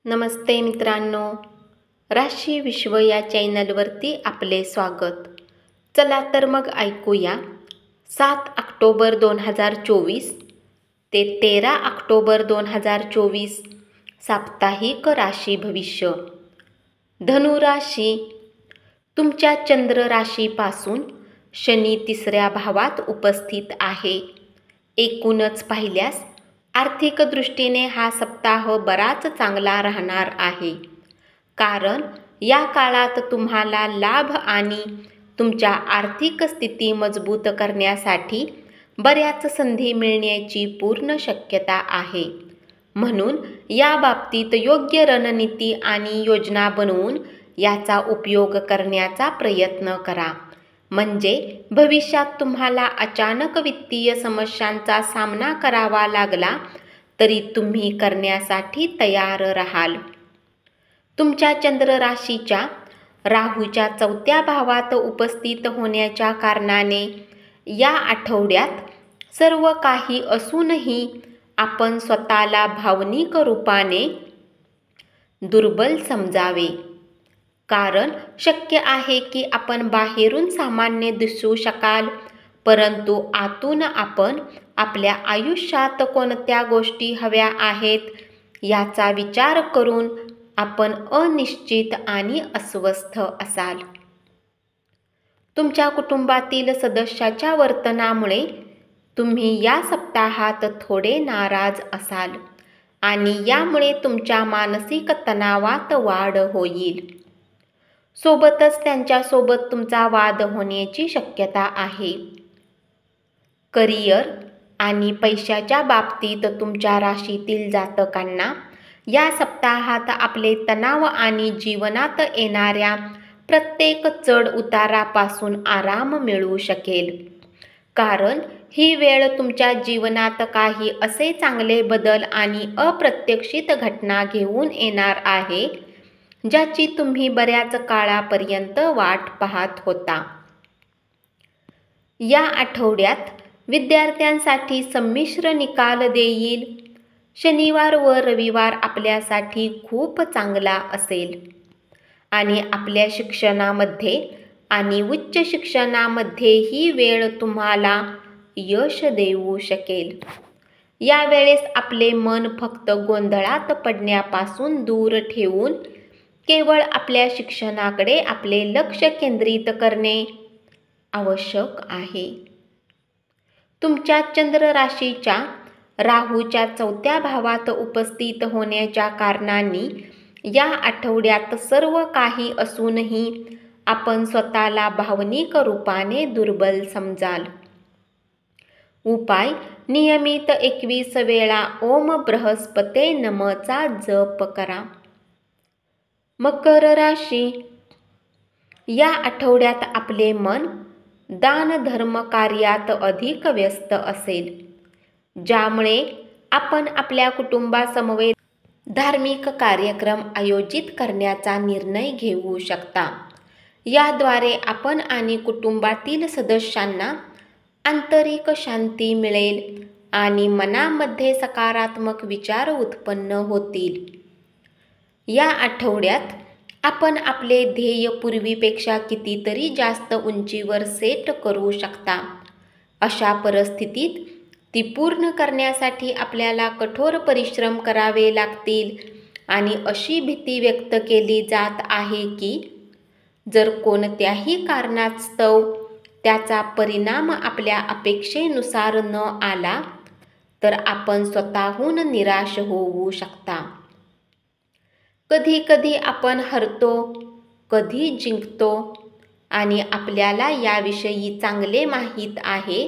नमस्ते मित्रांनो, राशी विश्व या चॅनलवरती आपले स्वागत. चला तर मग ऐकूया 7 ऑक्टोबर 2024 ते 13 ऑक्टोबर 2024 साप्ताहिक राशी भविष्य. धनुराशी. तुमच्या चंद्र राशीपासून शनी 3ऱ्या भावात उपस्थित आहे. एकूणच पाहिल्यास आर्थिक दृष्टीने हा सप्ताह बराच चांगला राहणार आहे, कारण या काळात तुम्हाला लाभ आणि तुमच्या आर्थिक स्थिती मजबूत करण्यासाठी बऱ्याच संधी मिळण्याची पूर्ण शक्यता आहे. म्हणून या बाबतीत योग्य रणनीती आणि योजना बनवून याचा उपयोग करण्याचा प्रयत्न करा. म्हणजे भविष्यात तुम्हाला अचानक वित्तीय समस्यांचा सामना करावा लागला तरी तुम्ही करण्यासाठी तयार राहाल. तुमच्या चंद्र राशीच्या राहूच्या 4थ्या भावात उपस्थित होण्याच्या कारणाने या आठवड्यात सर्व काही असूनही आपण स्वतःला भावनिक रूपाने दुर्बल समजावे. कारण शक्य आहे की आपण बाहेरून सामान्य दिसू शकाल, परंतु आतून आपण आपल्या आयुष्यात कोणत्या गोष्टी हव्या आहेत याचा विचार करून आपण अनिश्चित आणि अस्वस्थ असाल. तुमच्या कुटुंबातील सदस्याच्या वर्तनामुळे तुम्ही या सप्ताहात थोडे नाराज असाल आणि यामुळे तुमच्या मानसिक तणावात वाढ होईल. सोबतच त्यांच्यासोबत तुमचा वाद होण्याची शक्यता आहे. करिअर आणि पैशाच्या बाबतीत तुमच्या राशीतील जातकांना या सप्ताहात आपले तणाव आणि जीवनात येणाऱ्या प्रत्येक चढ उतारापासून आराम मिळू शकेल. कारण ही वेळ तुमच्या जीवनात काही असे चांगले बदल आणि अप्रत्याशित घटना घेऊन येणार आहे ज्याची तुम्ही बऱ्याच काळापर्यंत वाट पाहत होता. या आठवड्यात विद्यार्थ्यांसाठी संमिश्र निकाल देईल. शनिवार व रविवार आपल्यासाठी खूप चांगला असेल आणि आपल्या शिक्षणामध्ये आणि उच्च शिक्षणामध्ये ही वेळ तुम्हाला यश देऊ शकेल. यावेळेस आपले मन फक्त गोंधळात पडण्यापासून दूर ठेवून केवळ आपल्या शिक्षणाकडे आपले लक्ष केंद्रित करणे आवश्यक आहे. तुमच्या चंद्र राशीच्या राहूच्या 4थ्या भावात उपस्थित होण्याच्या कारणाने या आठवड्यात सर्व काही असूनही आपण स्वतःला भावनिक रूपाने दुर्बल समजाल. उपाय: नियमित 21 वेळा ओम बृहस्पते नम:चा जप करा. मकर राशी. या आठवड्यात आपले मन दान धर्म कार्यात अधिक व्यस्त असेल, ज्यामुळे आपण आपल्या कुटुंबासमवेत धार्मिक कार्यक्रम आयोजित करण्याचा निर्णय घेऊ शकता. याद्वारे आपण आणि कुटुंबातील सदस्यांना आंतरिक शांती मिळेल आणि मनामध्ये सकारात्मक विचार उत्पन्न होतील. या आठवड्यात आपण आपले ध्येय पूर्वीपेक्षा कितीतरी जास्त उंचीवर सेट करू शकता. अशा परिस्थितीत ती पूर्ण करण्यासाठी आपल्याला कठोर परिश्रम करावे लागतील आणि अशी भीती व्यक्त केली जात आहे की जर कोणत्याही कारणास्तव त्याचा परिणाम आपल्या अपेक्षेनुसार न आला तर आपण स्वतःहून निराश होऊ शकता. कधी कधी आपण हरतो, कधी जिंकतो आणि आपल्याला याविषयी चांगले माहीत आहे,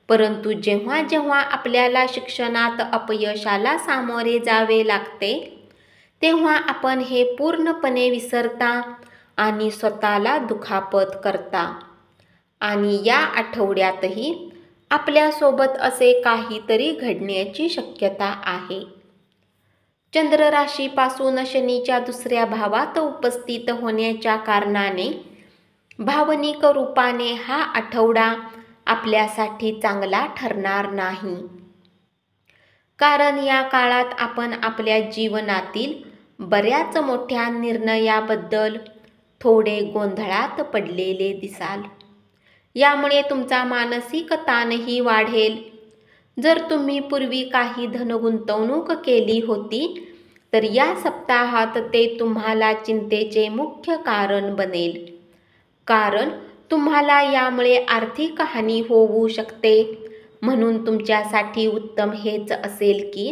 परंतु जेव्हा जेव्हा आपल्याला शिक्षणात अपयशाला सामोरे जावे लागते तेव्हा आपण हे पूर्णपणे विसरता आणि स्वतःला दुखापत करता. आणि या आठवड्यातही आपल्यासोबत असे काहीतरी घडण्याची शक्यता आहे. चंद्र राशीपासून शनीच्या 2ऱ्या भावात उपस्थित होण्याच्या कारणाने भावनिक रूपाने हा आठवडा आपल्यासाठी चांगला ठरणार नाही. कारण या काळात आपण आपल्या जीवनातील बऱ्याच मोठ्या निर्णयाबद्दल थोडे गोंधळात पडलेले दिसाल. यामुळे तुमचा मानसिक ताणही वाढेल. जर तुम्ही पूर्वी काही धन गुंतवणूक केली होती तर या सप्ताहात ते तुम्हाला चिंतेचे मुख्य कारण बनेल. कारण तुम्हाला यामुळे आर्थिक हानी होऊ शकते. म्हणून तुमच्यासाठी उत्तम हेच असेल की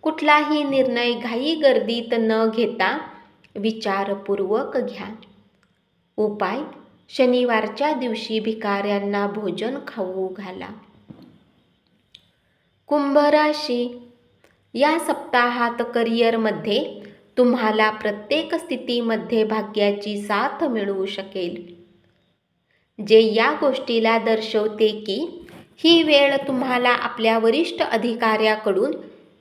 कुठलाही निर्णय घाईगर्दीत न घेता विचारपूर्वक घ्या. उपाय: शनिवारच्या दिवशी भिकाऱ्यांना भोजन खाऊ घाला. कुंभ राशी. या सप्ताहात करिअरमध्ये तुम्हाला प्रत्येक स्थितीमध्ये भाग्याची साथ मिळू शकेल, जे या गोष्टीला दर्शवते की ही वेळ तुम्हाला आपल्या वरिष्ठ अधिकाऱ्याकडून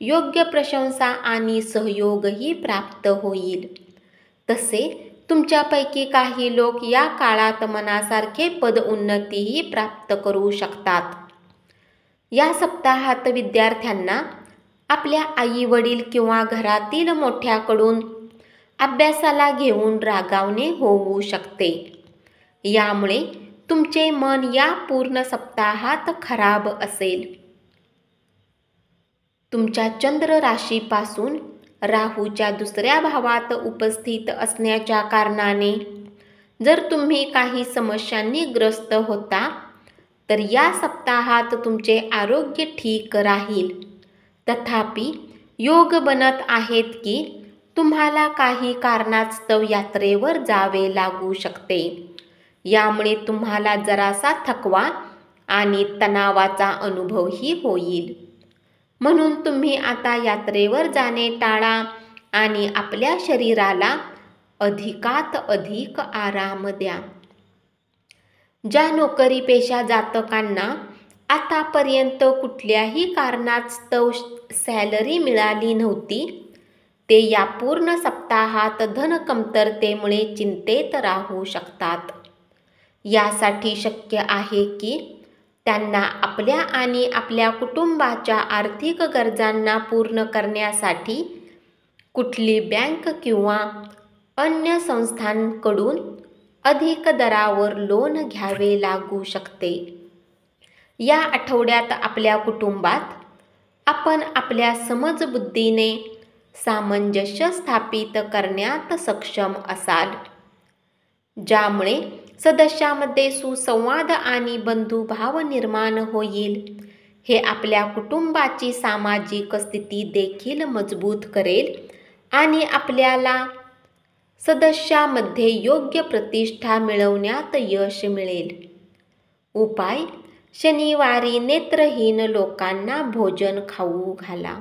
योग्य प्रशंसा आणि सहयोगही प्राप्त होईल. तसे तुमच्यापैकी काही लोक या काळात मनासारखे पदोन्नतीही प्राप्त करू शकतात. या सप्ताहात विद्यार्थ्यांना आपल्या आई-वडील किंवा घरातील मोठ्याकडून अभ्यासाला घेऊन रागावणे होऊ शकते. यामुळे तुमचे मन या पूर्ण सप्ताहात खराब असेल. तुमच्या चंद्र राशीपासून राहूच्या दुसऱ्या भावात उपस्थित असण्याच्या कारणाने जर तुम्ही काही समस्यांनी ग्रस्त होता तर या सप्ताहात तुमचे आरोग्य ठीक राहील. तथापि योग बनत आहेत की तुम्हाला काही कारणास्तव यात्रेवर जावे लागू शकते. यामुळे तुम्हाला जरासा थकवा आणि तणावाचा अनुभवही होईल. म्हणून तुम्ही आता यात्रेवर जाणे टाळा आणि आपल्या शरीराला अधिकात अधिक आराम द्या. ज्या नोकरीपेशा जातकांना आतापर्यंत कुठल्याही कारणास्तव सॅलरी मिळाली नव्हती ते या पूर्ण सप्ताहात धन कमतरतेमुळे चिंतेत राहू शकतात. यासाठी शक्य आहे की त्यांना आपल्या आणि आपल्या कुटुंबाच्या आर्थिक गरजांना पूर्ण करण्यासाठी कुठली बँक किंवा अन्य संस्थांकडून अधिक दरावर लोन घ्यावे लागू शकते. या आठवड्यात आपल्या कुटुंबात आपण आपल्या समजबुद्धीने सामंजस्य स्थापित करण्यात सक्षम असाल, ज्यामुळे सदस्यांमध्ये सुसंवाद आणि बंधुभाव निर्माण होईल. हे आपल्या कुटुंबाची सामाजिक स्थिती देखील मजबूत करेल आणि आपल्याला सदस्यांमध्ये योग्य प्रतिष्ठा मिळवण्यात यश मिळेल. उपाय: शनिवारी नेत्रहीन लोकांना भोजन खाऊ घाला.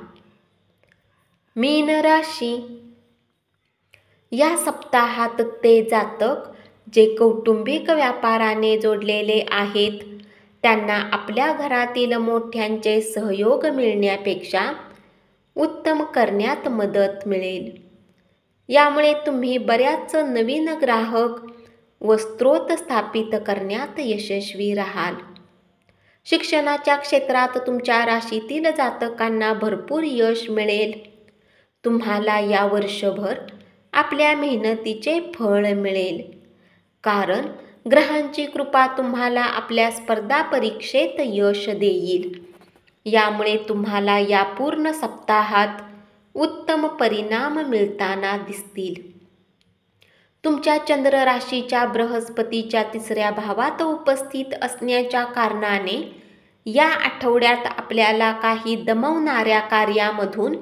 मीन राशी. या सप्ताहात ते जातक जे कौटुंबिक व्यापाराने जोडलेले आहेत त्यांना आपल्या घरातील मोठ्यांचे सहयोग मिळण्यापेक्षा उत्तम करण्यात मदत मिळेल. यामुळे तुम्ही बऱ्याच नवीन ग्राहक व स्रोत स्थापित करण्यात यशस्वी राहाल. शिक्षणाच्या क्षेत्रात तुमच्या राशीतील जातकांना भरपूर यश मिळेल. तुम्हाला या वर्षभर आपल्या मेहनतीचे फळ मिळेल. कारण ग्रहांची कृपा तुम्हाला आपल्या स्पर्धा परीक्षेत यश देईल. यामुळे तुम्हाला या पूर्ण सप्ताहात उत्तम परिणाम मिळताना दिसतील. तुमच्या चंद्र राशीच्या बृहस्पतीच्या तिसऱ्या भावात उपस्थित असण्याच्या कारणाने या आठवड्यात आपल्याला काही दमवणाऱ्या कार्यामधून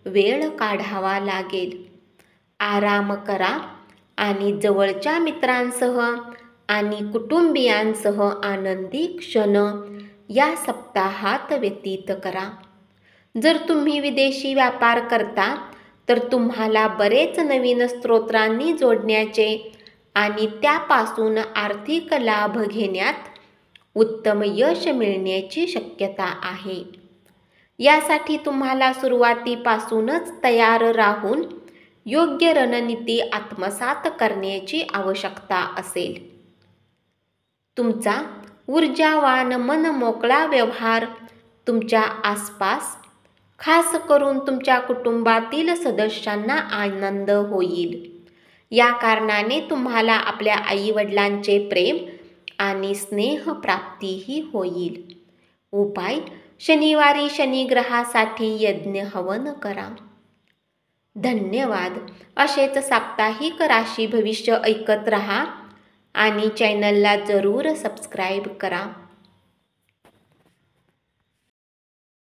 वेळ काढावा लागेल. आराम करा आणि जवळच्या मित्रांसह आणि कुटुंबियांसह आनंदी क्षण या सप्ताहात व्यतीत करा. जर तुम्ही विदेशी व्यापार करता तर तुम्हाला बरेच नवीन स्रोतांनी जोडण्याचे आणि त्यापासून आर्थिक लाभ घेण्यात उत्तम यश मिळण्याची शक्यता आहे. यासाठी तुम्हाला सुरुवातीपासूनच तयार राहून योग्य रणनीती आत्मसात करण्याची आवश्यकता असेल. तुमचा ऊर्जावान मनमोकळा व्यवहार तुमच्या आसपास खास करून तुमच्या कुटुंबातील सदस्यांना आनंद होईल. या कारणाने तुम्हाला आपल्या आईवडिलांचे प्रेम आणि स्नेह प्राप्तीही होईल. उपाय: शनिवारी शनिग्रहासाठी यज्ञ हवन करा. धन्यवाद. असेच साप्ताहिक राशी भविष्य ऐकत रहा आणि चॅनलला जरूर सबस्क्राईब करा.